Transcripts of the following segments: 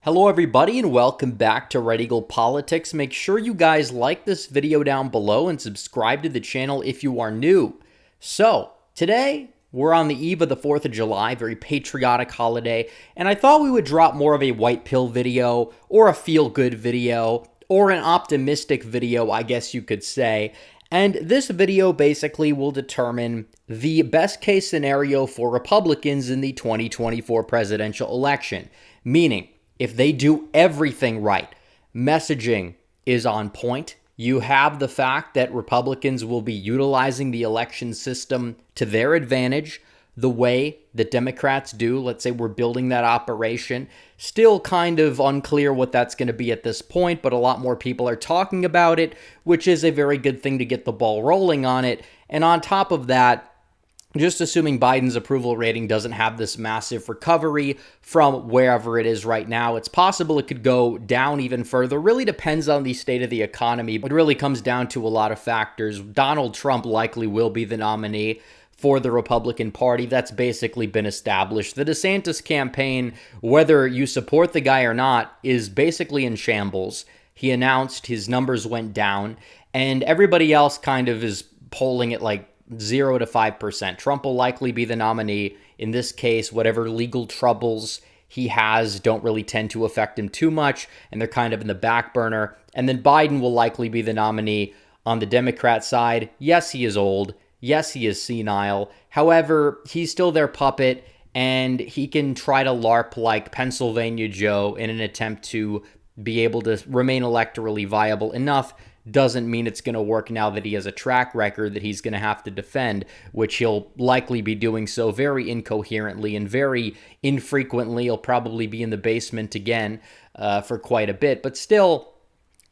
Hello everybody and welcome back to Red Eagle Politics. Make sure you guys like this video down below and subscribe to the channel if you are new. So, today we're on the eve of the 4th of July, very patriotic holiday, and I thought we would drop more of a white pill video or a feel-good video or an optimistic video, I guess you could say. And this video basically will determine the best case scenario for Republicans in the 2024 presidential election, meaning if they do everything right, messaging is on point. You have the fact that Republicans will be utilizing the election system to their advantage the way that Democrats do. Let's say we're building that operation. Still kind of unclear what that's going to be at this point, but a lot more people are talking about it, which is a very good thing to get the ball rolling on it. And on top of that, just assuming Biden's approval rating doesn't have this massive recovery from wherever it is right now, it's possible it could go down even further. Really depends on the state of the economy, but it really comes down to a lot of factors. Donald Trump likely will be the nominee for the Republican Party. That's basically been established. The DeSantis campaign, whether you support the guy or not, is basically in shambles. He announced his numbers went down, and everybody else kind of is polling at like 0 to 5%. Trump will likely be the nominee. In this case, whatever legal troubles he has don't really tend to affect him too much, and they're kind of in the back burner. And then Biden will likely be the nominee on the Democrat side. Yes, he is old. Yes, he is senile. However, he's still their puppet, and he can try to LARP like Pennsylvania Joe in an attempt to be able to remain electorally viable enough. Doesn't mean it's going to work now that he has a track record that he's going to have to defend, which he'll likely be doing so very incoherently and very infrequently. He'll probably be in the basement again for quite a bit, but still,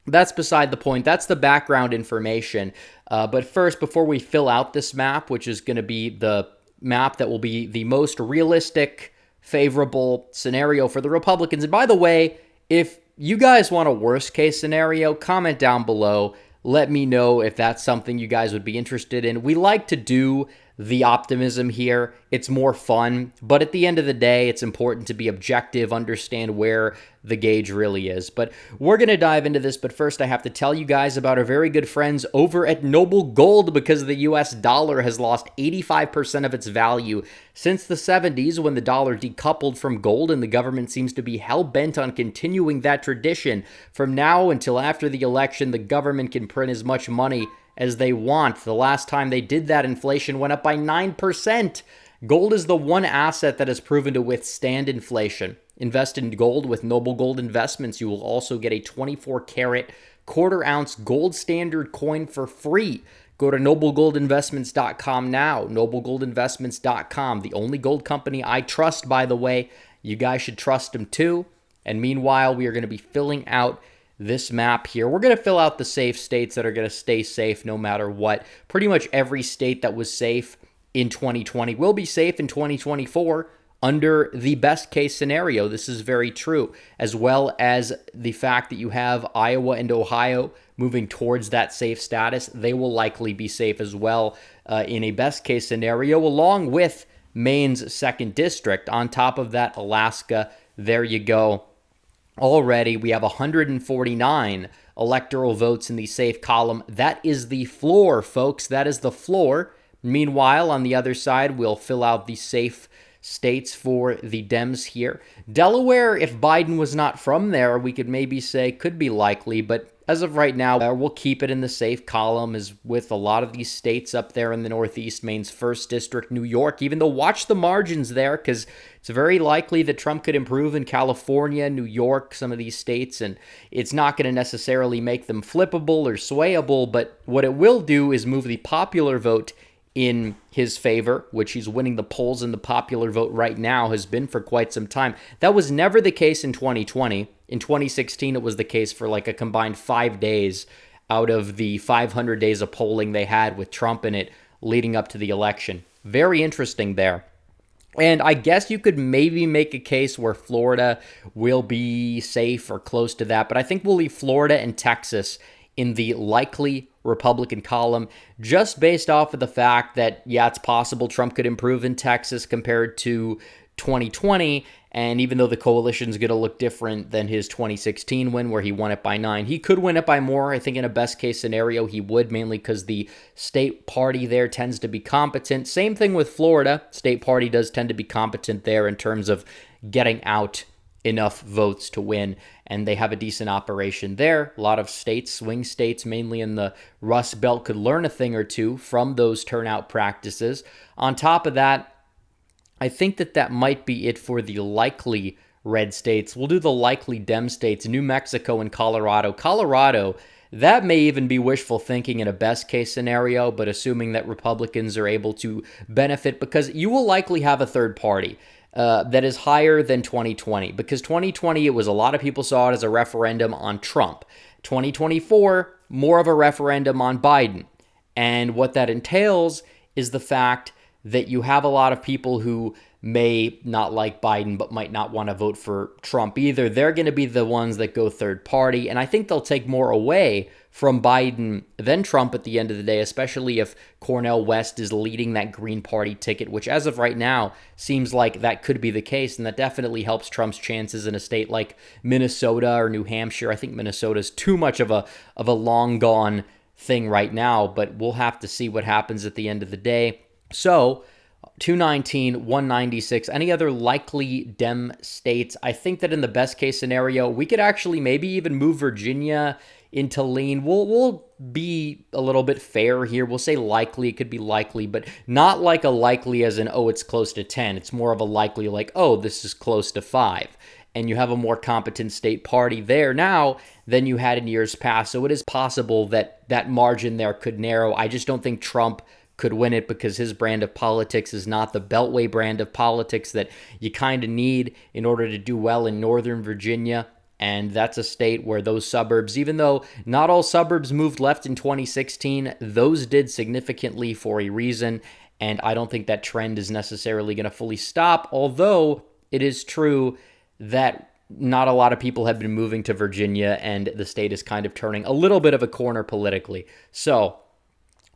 that's beside the point. That's the background information. But first, before we fill out this map, which is going to be the map that will be the most realistic, favorable scenario for the Republicans. And by the way, if you guys want a worst case scenario, comment down below. Let me know if that's something you guys would be interested in. We like to do the optimism here. It's more fun, but at the end of the day, it's important to be objective, understand where the gauge really is. But we're going to dive into this, but first I have to tell you guys about our very good friends over at Noble Gold, because the US dollar has lost 85% of its value since the 70s when the dollar decoupled from gold, and the government seems to be hell-bent on continuing that tradition. From now until after the election, the government can print as much money as they want. The last time they did that, inflation went up by 9%. Gold is the one asset that has proven to withstand inflation. Invest in gold with Noble Gold Investments. You will also get a 24-karat quarter-ounce gold standard coin for free. Go to noblegoldinvestments.com now. Noblegoldinvestments.com, the only gold company I trust, by the way. You guys should trust them too. And meanwhile, we are going to be filling out this map here. We're going to fill out the safe states that are going to stay safe no matter what. Pretty much every state that was safe in 2020 will be safe in 2024 under the best case scenario. This is very true, as well as the fact that you have Iowa and Ohio moving towards that safe status. They will likely be safe as well in a best case scenario, along with Maine's 2nd district. On top of that, Alaska. There you go. Already, we have 149 electoral votes in the safe column. That is the floor, folks. That is the floor. Meanwhile, on the other side, we'll fill out the safe states for the Dems here. Delaware, if Biden was not from there, we could maybe say could be likely, but as of right now, we'll keep it in the safe column, as with a lot of these states up there in the Northeast, Maine's 1st district, New York, even though watch the margins there, because it's very likely that Trump could improve in California, New York, some of these states, and it's not going to necessarily make them flippable or swayable, but what it will do is move the popular vote in his favor, which he's winning the polls, and the popular vote right now has been for quite some time. That was never the case in 2020. In 2016, it was the case for like a combined 5 days out of the 500 days of polling they had with Trump in it leading up to the election. Very interesting there. And I guess you could maybe make a case where Florida will be safe or close to that, but I think we'll leave Florida and Texas in the likely Republican column, just based off of the fact that, yeah, it's possible Trump could improve in Texas compared to 2020. And even though the coalition's going to look different than his 2016 win where he won it by 9, he could win it by more. I think in a best case scenario, he would, mainly because the state party there tends to be competent. Same thing with Florida. State party does tend to be competent there in terms of getting out enough votes to win, and they have a decent operation there. A lot of states, swing states, mainly in the Rust Belt, could learn a thing or two from those turnout practices. On top of that, I think that might be it for the likely red states. We'll do the likely Dem states, New Mexico and Colorado. Colorado, that may even be wishful thinking in a best case scenario, but assuming that Republicans are able to benefit, because you will likely have a third party that is higher than 2020, because 2020, it was a lot of people saw it as a referendum on Trump. 2024, more of a referendum on Biden. And what that entails is the fact that you have a lot of people who may not like Biden but might not want to vote for Trump either. They're going to be the ones that go third party, and I think they'll take more away from Biden than Trump at the end of the day, especially if Cornel West is leading that Green Party ticket, which as of right now seems like that could be the case, and that definitely helps Trump's chances in a state like Minnesota or New Hampshire. I think Minnesota's too much of a long gone thing right now, but we'll have to see what happens at the end of the day. So 219, 196, any other likely Dem states? I think that in the best case scenario, we could actually maybe even move Virginia into lean. We'll be a little bit fair here. We'll say likely. It could be likely, but not like a likely as in, oh, it's close to 10. It's more of a likely like, oh, this is close to 5. And you have a more competent state party there now than you had in years past. So it is possible that that margin there could narrow. I just don't think Trump could win it because his brand of politics is not the Beltway brand of politics that you kind of need in order to do well in Northern Virginia. And that's a state where those suburbs, even though not all suburbs moved left in 2016, those did significantly for a reason. And I don't think that trend is necessarily going to fully stop, although it is true that not a lot of people have been moving to Virginia and the state is kind of turning a little bit of a corner politically. So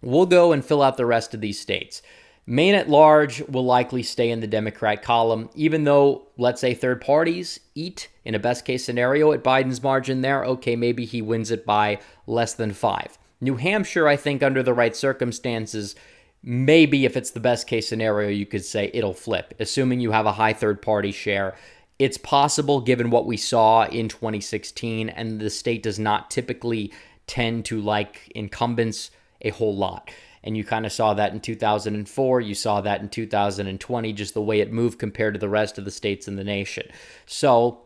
we'll go and fill out the rest of these states. Maine at large will likely stay in the Democrat column, even though, let's say, third parties eat in a best case scenario at Biden's margin there. Okay, maybe he wins it by less than 5. New Hampshire, I think, under the right circumstances, maybe if it's the best case scenario, you could say it'll flip, assuming you have a high third party share. It's possible given what we saw in 2016, and the state does not typically tend to like incumbents a whole lot. And you kind of saw that in 2004. You saw that in 2020, just the way it moved compared to the rest of the states in the nation. So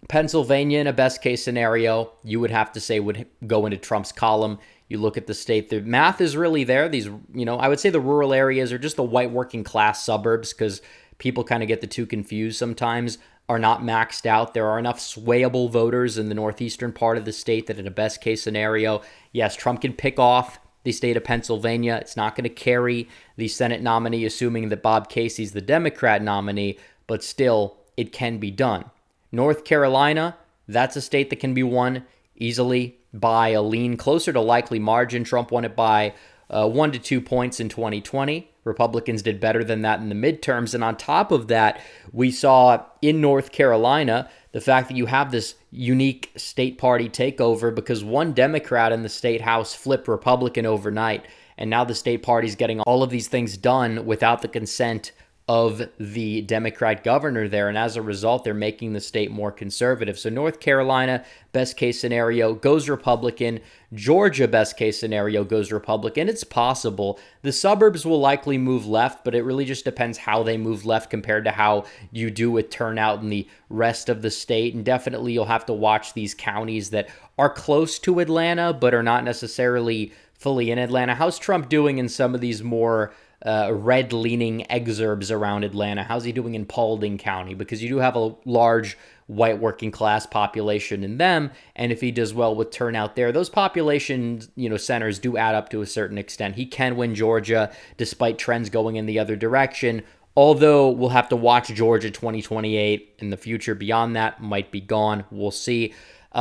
Pennsylvania, in a best case scenario, you would have to say would go into Trump's column. You look at the state, the math is really there. These, I would say the rural areas are just the white working class suburbs, because people kind of get the two confused sometimes, are not maxed out. There are enough swayable voters in the northeastern part of the state that in a best case scenario, yes, Trump can pick off the state of Pennsylvania. It's not going to carry the Senate nominee, assuming that Bob Casey's the Democrat nominee, but still, it can be done. North Carolina, that's a state that can be won easily by a lean closer to likely margin. Trump won it by 1 to 2 points in 2020. Republicans did better than that in the midterms. And on top of that, we saw in North Carolina the fact that you have this unique state party takeover because one Democrat in the state house flipped Republican overnight. And now the state party's getting all of these things done without the consent of the Democrat governor there. And as a result, they're making the state more conservative. So North Carolina, best case scenario, goes Republican. Georgia, best case scenario, goes Republican. It's possible. The suburbs will likely move left, but it really just depends how they move left compared to how you do with turnout in the rest of the state. And definitely you'll have to watch these counties that are close to Atlanta, but are not necessarily fully in Atlanta. How's Trump doing in some of these more red-leaning exurbs around Atlanta? How's he doing in Paulding County? Because you do have a large white working class population in them, and if he does well with turnout there, those population centers do add up to a certain extent. He can win Georgia despite trends going in the other direction, although we'll have to watch Georgia 2028 in the future. Beyond that, might be gone. We'll see.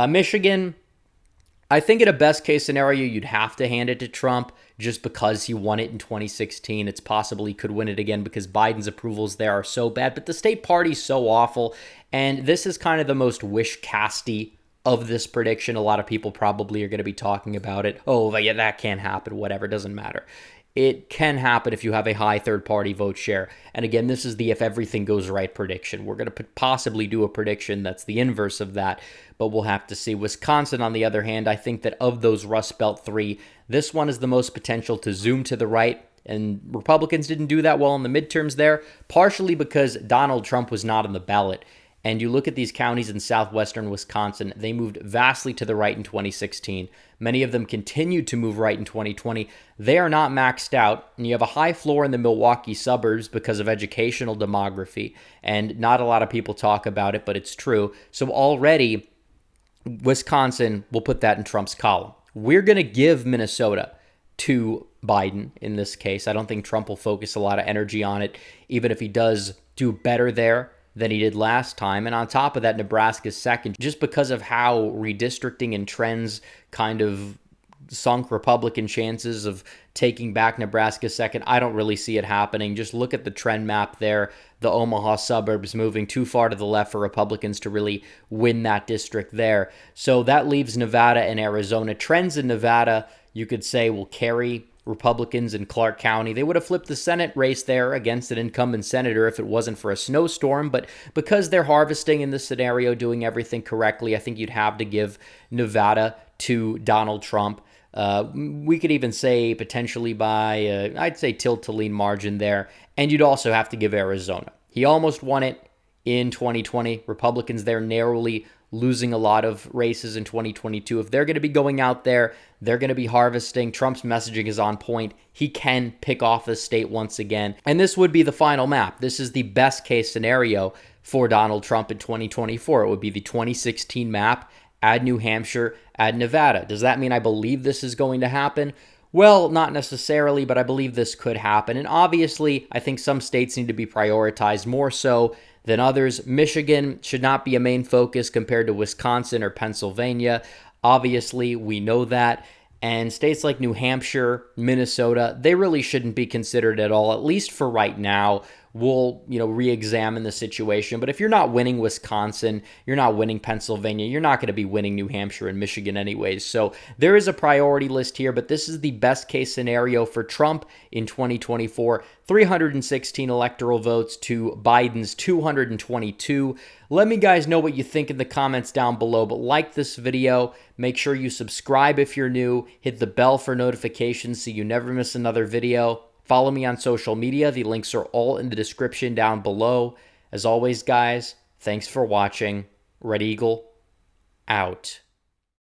Michigan, I think in a best case scenario, you'd have to hand it to Trump just because he won it in 2016. It's possible he could win it again because Biden's approvals there are so bad, but the state party's so awful. And this is kind of the most wish-casty of this prediction. A lot of people probably are going to be talking about it. Oh, yeah, that can't happen. Whatever, doesn't matter. It can happen if you have a high third-party vote share. And again, this is the if everything goes right prediction. We're going to possibly do a prediction that's the inverse of that, but we'll have to see. Wisconsin, on the other hand, I think that of those Rust Belt 3, this one is the most potential to zoom to the right, and Republicans didn't do that well in the midterms there, partially because Donald Trump was not on the ballot. And you look at these counties in southwestern Wisconsin, they moved vastly to the right in 2016. Many of them continued to move right in 2020. They are not maxed out, and you have a high floor in the Milwaukee suburbs because of educational demography, and not a lot of people talk about it, but it's true. So already, Wisconsin will put that in Trump's column. We're going to give Minnesota to Biden in this case. I don't think Trump will focus a lot of energy on it, even if he does do better there than he did last time. And on top of that, Nebraska's second, just because of how redistricting and trends kind of sunk Republican chances of taking back Nebraska second. I don't really see it happening. Just look at the trend map there. The Omaha suburbs moving too far to the left for Republicans to really win that district there. So that leaves Nevada and Arizona. Trends in Nevada, you could say, will carry Republicans in Clark County. They would have flipped the Senate race there against an incumbent senator if it wasn't for a snowstorm, but because they're harvesting in this scenario, doing everything correctly, I think you'd have to give Nevada to Donald Trump. We could even say potentially by, I'd say tilt-to-lean margin there, and you'd also have to give Arizona. He almost won it in 2020. Republicans there narrowly losing a lot of races in 2022. If they're going to be going out there, they're going to be harvesting. Trump's messaging is on point. He can pick off the state once again. And this would be the final map. This is the best case scenario for Donald Trump in 2024. It would be the 2016 map, add New Hampshire, add Nevada. Does that mean I believe this is going to happen? Well, not necessarily, but I believe this could happen. And obviously, I think some states need to be prioritized more so than others. Michigan should not be a main focus compared to Wisconsin or Pennsylvania. Obviously, we know that. And states like New Hampshire, Minnesota, they really shouldn't be considered at all, at least for right now. We'll, re-examine the situation. But if you're not winning Wisconsin, you're not winning Pennsylvania, you're not going to be winning New Hampshire and Michigan anyways. So there is a priority list here, but this is the best case scenario for Trump in 2024. 316 electoral votes to Biden's 222. Let me guys know what you think in the comments down below, but like this video, make sure you subscribe if you're new, hit the bell for notifications so you never miss another video. Follow me on social media. The links are all in the description down below. As always, guys, thanks for watching. Red Eagle, out.